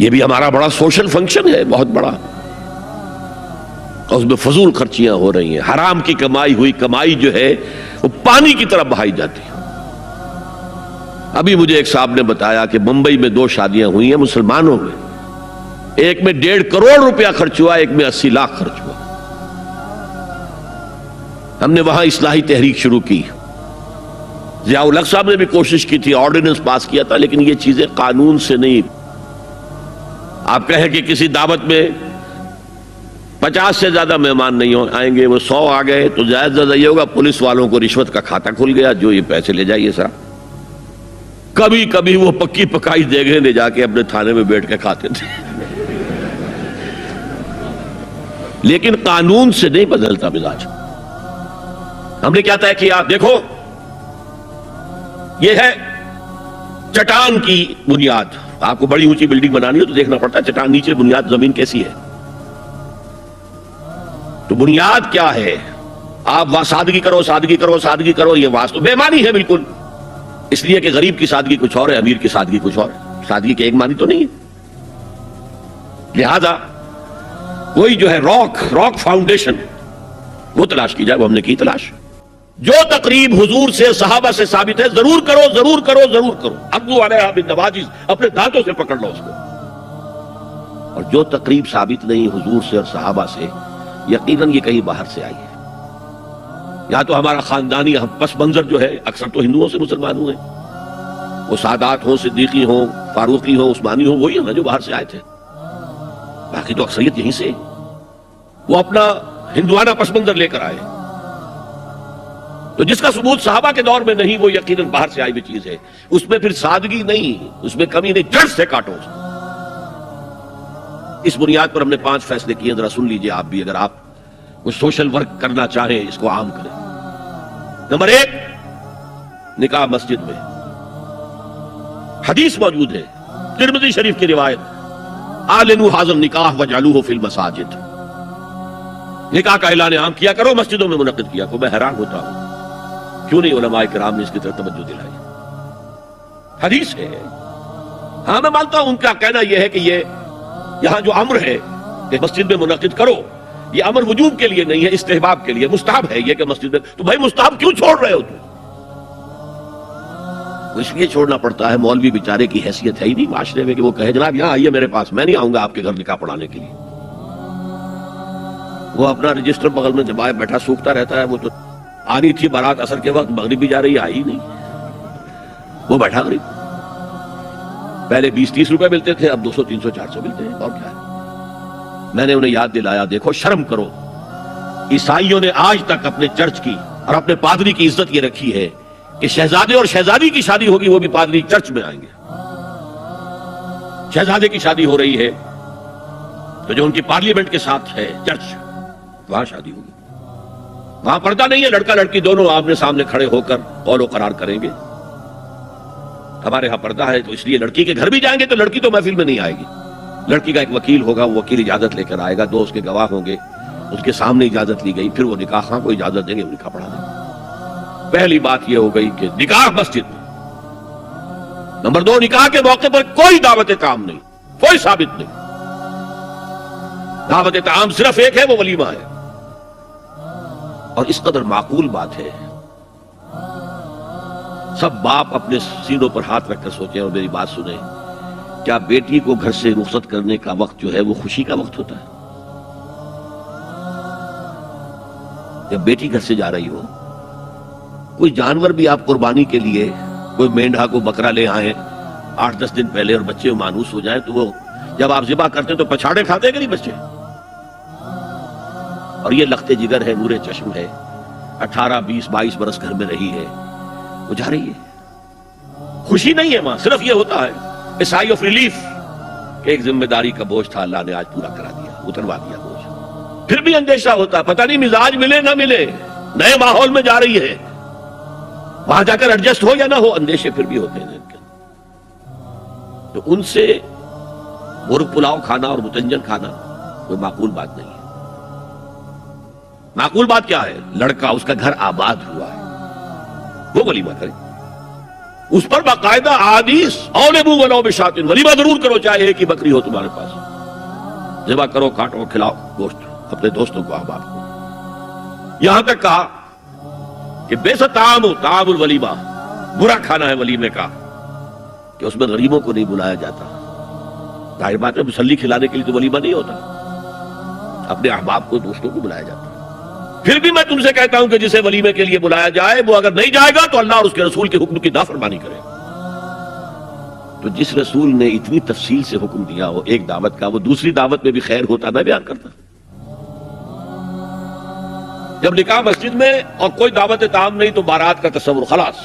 یہ بھی ہمارا بڑا سوشل فنکشن ہے، بہت بڑا، اور اس میں فضول خرچیاں ہو رہی ہیں، حرام کی کمائی ہوئی کمائی جو ہے وہ پانی کی طرح بہائی جاتی ہے۔ ابھی مجھے ایک صاحب نے بتایا کہ ممبئی میں 2 شادیاں ہوئی ہیں مسلمانوں میں، ایک میں 1.5 کروڑ روپیہ خرچ ہوا، ایک میں 80 لاکھ خرچ ہوا۔ ہم نے وہاں اصلاحی تحریک شروع کی، ضیاء الحق صاحب نے بھی کوشش کی تھی، آرڈیننس پاس کیا تھا، لیکن یہ چیزیں قانون سے نہیں۔ آپ کہیں کہ کسی دعوت میں 50 سے زیادہ مہمان نہیں آئیں گے، وہ 100 آ گئے تو زیادہ زیادہ یہ ہوگا پولیس والوں کو رشوت کا کھاتا کھل گیا، جو یہ پیسے لے جائیے صاحب۔ کبھی کبھی وہ پکی پکائی دیگیں لے جا کے اپنے تھانے میں بیٹھ کے کھاتے تھے، لیکن قانون سے نہیں بدلتا مزاج۔ ہم نے کیا طے کیا؟ دیکھو یہ ہے چٹان کی بنیاد۔ آپ کو بڑی اونچی بلڈنگ بنانی ہو تو دیکھنا پڑتا ہے چٹان نیچے بنیاد زمین کیسی ہے۔ تو بنیاد کیا ہے؟ آپ سادگی کرو، سادگی کرو، سادگی کرو، یہ واسطہ بے معنی ہے بالکل، اس لیے کہ غریب کی سادگی کچھ اور ہے، امیر کی سادگی کچھ اور ہے، سادگی کے ایک معنی تو نہیں ہے۔ لہذا کوئی جو ہے راک فاؤنڈیشن وہ تلاش کی جائے، وہ ہم نے کی تلاش۔ جو تقریب حضور سے صحابہ سے ثابت ہے ضرور کرو، ضرور کرو، ضرور کرو، عضوا علیہا بالنواجذ، اپنے دانتوں سے پکڑ لو اس کو۔ اور جو تقریب ثابت نہیں حضور سے اور صحابہ سے، یقیناً یہ کہیں باہر سے آئی ہے۔ یا تو ہمارا خاندانی پس منظر جو ہے، اکثر تو ہندوؤں سے مسلمان ہوئے، وہ سادات ہوں، صدیقی ہوں، فاروقی ہوں، عثمانی ہوں، وہی ہیں جو باہر سے آئے تھے، باقی تو اکثریت یہیں سے، وہ اپنا ہندوانہ پس منظر لے کر آئے۔ تو جس کا ثبوت صحابہ کے دور میں نہیں، وہ یقیناً باہر سے آئی ہوئی چیز ہے، اس میں پھر سادگی نہیں، اس میں کمی نہیں، جڑ سے کاٹو۔ اس بنیاد پر ہم نے 5 فیصلے کیے، ذرا سن لیجئے آپ بھی، اگر آپ کوئی سوشل ورک کرنا چاہیں اس کو عام کریں۔ نمبر 1، نکاح مسجد میں۔ حدیث موجود ہے ترمذی شریف کی روایت، اعلنوا ھذا النکاح وجعلوہ فی المساجد، نکاح کا اعلان عام کیا کرو، مسجدوں میں منعقد کیا کرو۔ میں حیران ہوتا ہوں کیوں نہیں علماء کرام نے اس کی طرف توجہ دلائی۔ حدیث ہے، ہاں میں مانتا ہوں ان کا کہنا یہ ہے کہ یہ یہاں جو امر ہے کہ مسجد میں منعقد کرو، یہ امر وجوب کے لیے نہیں ہے، استحباب کے لیے، مستحب ہے یہ کہ مسجد میں۔ تو بھائی مستحب کیوں چھوڑ رہے ہو تم؟ اس لیے چھوڑنا پڑتا ہے، مولوی بیچارے کی حیثیت ہے ہی نہیں معاشرے میں کہ وہ کہے جناب یہاں آئیے میرے پاس، میں نہیں آؤں گا آپ کے گھر نکاح پڑھانے کے لیے۔ وہ اپنا رجسٹر بغل میں دبائے بیٹھا سوکھتا رہتا ہے، وہ تو آنی تھی بارات عصر کے وقت، مغرب بھی جا رہی ہے، آئی نہیں، وہ بیٹھا غریب۔ پہلے 20-30 روپے ملتے تھے، اب 200 300 400 ملتے ہیں، اور کیا ہے۔ میں نے انہیں یاد دلایا، دیکھو شرم کرو، عیسائیوں نے آج تک اپنے چرچ کی اور اپنے پادری کی عزت یہ رکھی ہے کہ شہزادے اور شہزادی کی شادی ہوگی وہ بھی پادری چرچ میں آئیں گے۔ شہزادے کی شادی ہو رہی ہے تو جو ان کی پارلیمنٹ کے ساتھ ہے چرچ، وہاں شادی ہوگی، وہاں پردہ نہیں ہے، لڑکا لڑکی دونوں آمنے سامنے کھڑے ہو کر قول و قرار کریں گے۔ ہمارے ہاں پردہ ہے تو اس لیے لڑکی کے گھر بھی جائیں گے تو لڑکی تو محفل میں نہیں آئے گی، لڑکی کا ایک وکیل ہوگا، وہ وکیل اجازت لے کر آئے گا، 2 اس کے گواہ ہوں گے، اس کے سامنے اجازت لی گئی، پھر وہ نکاح خواہ کو اجازت دیں گے، وہ نکاح پڑھا دیں گے۔ پہلی بات یہ ہو گئی کہ نکاح مسجد میں۔ نمبر 2، نکاح کے موقع پر کوئی دعوت کام نہیں، کوئی ثابت نہیں، دعوت طعام صرف ایک ہے، وہ ولیمہ ہے۔ اور اس قدر معقول بات ہے، سب باپ اپنے سینوں پر ہاتھ رکھ کر سوچیں اور میری بات سنیں، کیا بیٹی کو گھر سے رخصت کرنے کا وقت جو ہے وہ خوشی کا وقت ہوتا ہے؟ جب بیٹی گھر سے جا رہی ہو، کوئی جانور بھی آپ قربانی کے لیے، کوئی مینڈھا کو بکرا لے آئیں 8-10 دن پہلے اور بچے مانوس ہو جائیں تو وہ جب آپ ذبح کرتے ہیں تو پچھاڑے کھاتے ہیں کہ نہیں بچے؟ اور یہ لخت جگر ہے، نور چشم ہے، 18 20 22 برس گھر میں رہی ہے، وہ جا رہی ہے، خوشی نہیں ہے ماں، صرف یہ ہوتا ہے سائی آف ریلیف کہ ایک ذمہ داری کا بوجھ تھا، اللہ نے آج پورا کرا دیا، اتروا دیا بوجھ۔ پھر بھی اندیشہ ہوتا ہے، پتہ نہیں مزاج ملے نہ ملے، نئے ماحول میں جا رہی ہے، وہاں جا کر ایڈجسٹ ہو یا نہ ہو، اندیشے پھر بھی ہوتے ہیں۔ تو ان سے مرغ پلاؤ کھانا اور متنجن کھانا کوئی معقول بات نہیں ہے۔ معقول بات کیا ہے؟ لڑکا، اس کا گھر آباد ہوا ہے، وہ ولیمہ کرے، اس پر باقاعدہ احادیث اولبو ولو بشاۃ، ولیمہ ضرور کرو چاہے ایک ہی بکری ہو تمہارے پاس، ذبح کرو، کاٹو، کھلاؤ گوشت اپنے دوستوں کو، احباب کو۔ یہاں تک کہا کہ بیسا طعام الولیمہ، برا کھانا ہے ولیمے کا کہ اس میں غریبوں کو نہیں بلایا جاتا۔ ظاہر بات ہے مسلی کھلانے کے لیے تو ولیمہ نہیں ہوتا، اپنے احباب کو، دوستوں کو بلایا جاتا ہے۔ پھر بھی میں تم سے کہتا ہوں کہ جسے ولیمے کے لیے بلایا جائے وہ اگر نہیں جائے گا تو اللہ اور اس کے رسول کے حکم کی نافرمانی کرے۔ تو جس رسول نے اتنی تفصیل سے حکم دیا ہو ایک دعوت کا، وہ دوسری دعوت میں بھی خیر ہوتا میں بیان کرتا۔ جب نکاح مسجد میں اور کوئی دعوت طعام نہیں تو بارات کا تصور، خلاص۔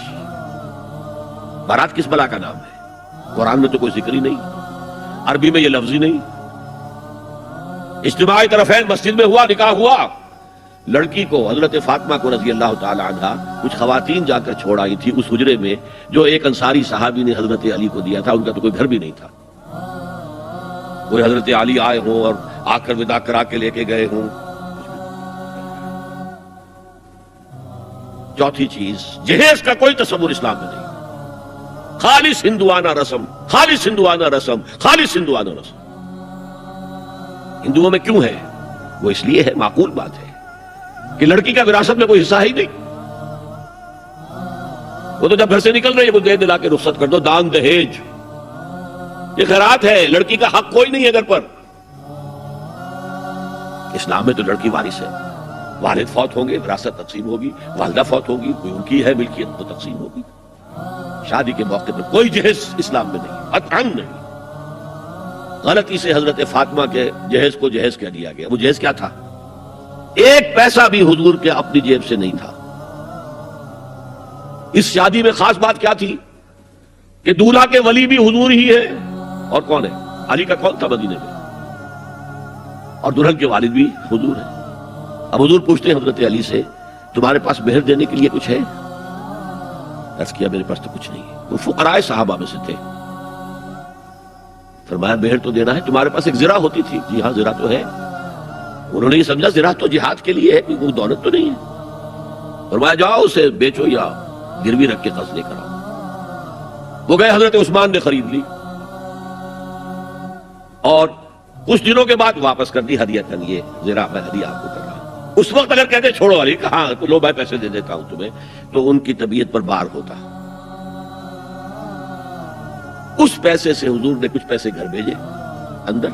بارات کس بلا کا نام ہے؟ قرآن میں تو کوئی ذکر ہی نہیں، عربی میں یہ لفظ ہی نہیں۔ اجتماعی طرفین مسجد میں ہوا، نکاح ہوا، لڑکی کو حضرت فاطمہ کو رضی اللہ تعالی عنہا کچھ خواتین جا کر چھوڑ آئی تھی اس حجرے میں جو ایک انصاری صحابی نے حضرت علی کو دیا تھا۔ ان کا تو کوئی گھر بھی نہیں تھا، کوئی حضرت علی آئے ہوں اور آ کر وداع کرا کے لے کے گئے ہوں۔ چوتھی چیز، جہیز کا کوئی تصور اسلام میں نہیں، خالص ہندوانہ رسم، خالص ہندوانہ رسم، خالص ہندوانہ رسم۔ ہندوؤں میں کیوں ہے؟ وہ اس لیے ہے، معقول بات ہے کہ لڑکی کا وراثت میں کوئی حصہ ہی نہیں، وہ تو جب گھر سے نکل رہی ہے وہ دے دلا کے رخصت کر دو، دان دہیج، یہ خیرات ہے، لڑکی کا حق کوئی نہیں ہے گھر پر۔ اسلام میں تو لڑکی وارث ہے، والد فوت ہوں گے وراثت تقسیم ہوگی، والدہ فوت ہوگی کوئی ان کی ہے ملکیت تو تقسیم ہوگی۔ شادی کے موقع پر کوئی جہیز اسلام میں نہیں، قطعاً نہیں۔ غلطی سے حضرت فاطمہ کے جہیز کو جہیز کہہ دیا گیا، وہ جہیز کیا تھا؟ ایک پیسہ بھی حضور کے اپنی جیب سے نہیں تھا۔ اس شادی میں خاص بات کیا تھی کہ دولہا کے ولی بھی حضور ہی ہے، اور کون ہے؟ علی کا کون تھا مدینے میں، اور دلہن کے والد بھی حضور ہے۔ اب حضور پوچھتے ہیں حضرت علی سے تمہارے پاس مہر دینے کے لیے کچھ ہے؟ عرض کیا میرے پاس تو کچھ نہیں ہے۔ وہ فقراء صحابہ میں سے تھے، فرمایا مہر تو دینا ہے، تمہارے پاس ایک زرہ ہوتی تھی؟ جی ہاں زرہ تو ہے۔ انہوں نے یہ سمجھا زرہ تو جہاد کے لیے ہے، کوئی دولت تو نہیں ہے۔ فرمایا جاؤ اسے بیچو یا گروی رکھ کے قرض لے کر آؤ۔ وہ گئے، حضرت عثمان نے خرید لی اور کچھ دنوں کے بعد واپس کر دی ہدیۃً، یہ زرہ میں ہدیہ آپ کو کر رہا ہوں۔ اس وقت اگر کہتے چھوڑو علی، کہاں لو میں پیسے دے دیتا ہوں تمہیں، تو ان کی طبیعت پر بار ہوتا۔ اس پیسے سے حضور نے کچھ پیسے گھر بھیجے اندر،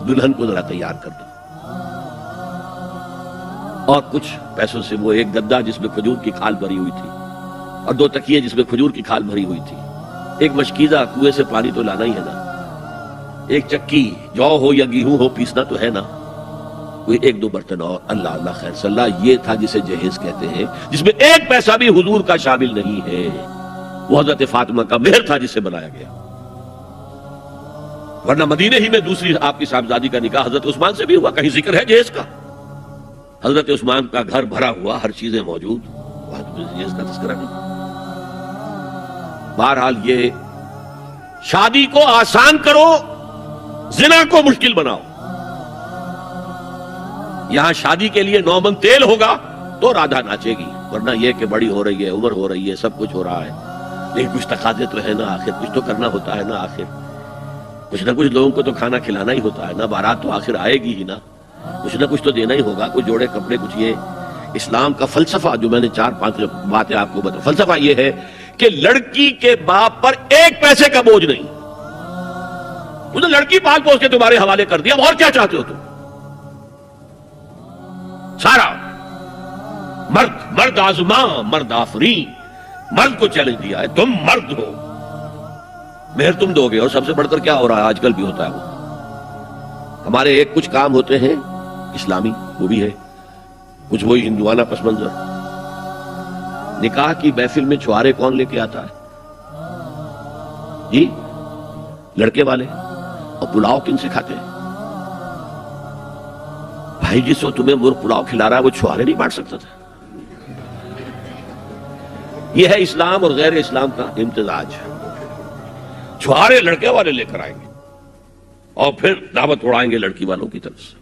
دلہن کو ذرا تیار کر دو، اور کچھ پیسوں سے وہ ایک گدا جس میں کھجور کی کھال بھری ہوئی تھی اور 2 تکیے جس میں کھجور کی کھال بھری ہوئی تھی، ایک مشکیزہ کنویں سے پانی تو لانا ہی ہے نا، ایک چکی جو ہو یا گیہوں ہو پیسنا تو ہے نا، کوئی 1-2 برتن اور، اللہ اللہ خیر صلی اللہ، یہ تھا جسے جہیز کہتے ہیں، جس میں ایک پیسہ بھی حضور کا شامل نہیں ہے۔ وہ حضرت فاطمہ کا مہر تھا جسے بنایا گیا، ورنہ مدینے ہی میں دوسری آپ کی صاحبزادی کا نکاح حضرت عثمان سے بھی ہوا، کہیں ذکر ہے جہیز کا؟ حضرت عثمان کا گھر بھرا ہوا، ہر چیزیں موجود، وہاں تو جہیز کا تذکرہ نہیں۔ بہرحال یہ شادی کو آسان کرو، زنا کو مشکل بناؤ۔ یہاں شادی کے لیے 9 من تیل ہوگا تو رادھا ناچے گی، ورنہ یہ کہ بڑی ہو رہی ہے، عمر ہو رہی ہے، سب کچھ ہو رہا ہے، لیکن کچھ تقاضے تو ہے نا، آخر کچھ تو کرنا ہوتا ہے نا، آخر کچھ نہ کچھ لوگوں کو تو کھانا کھلانا ہی ہوتا ہے نا، بارات تو آخر آئے گی ہی نا، کچھ نہ کچھ تو دینا ہی ہوگا، کچھ جوڑے کپڑے، کچھ۔ یہ اسلام کا فلسفہ جو میں نے 4-5 باتیں آپ کو بتا، فلسفہ یہ ہے کہ لڑکی کے باپ پر ایک پیسے کا بوجھ نہیں، اس نے لڑکی پال پوس کے تمہارے حوالے کر دیا، اور کیا چاہتے ہو تم؟ سارا مرد آزماں، مرد آفرین، مرد کو چیلنج دیا ہے، تم مرد ہو، مہر تم دو گے، اور سب سے بڑھ کر کیا ہو رہا ہے آج کل بھی ہوتا ہے، وہ ہمارے ایک کچھ کام ہوتے ہیں اسلامی، وہ بھی ہے کچھ وہی ہندوانہ پس منظر۔ نکاح کی محفل میں چھوارے کون لے کے آتا ہے؟ جی لڑکے والے، اور پلاؤ کن سے کھاتے ہیں؟ بھائی جس وقت تمہیں مرغ پلاؤ کھلا رہا ہے وہ چھوارے نہیں بانٹ سکتا تھا؟ یہ ہے اسلام اور غیر اسلام کا امتزاج۔ چھوارے لڑکے والے لے کر آئیں گے اور پھر دعوت اڑائیں گے لڑکی والوں کی طرف سے۔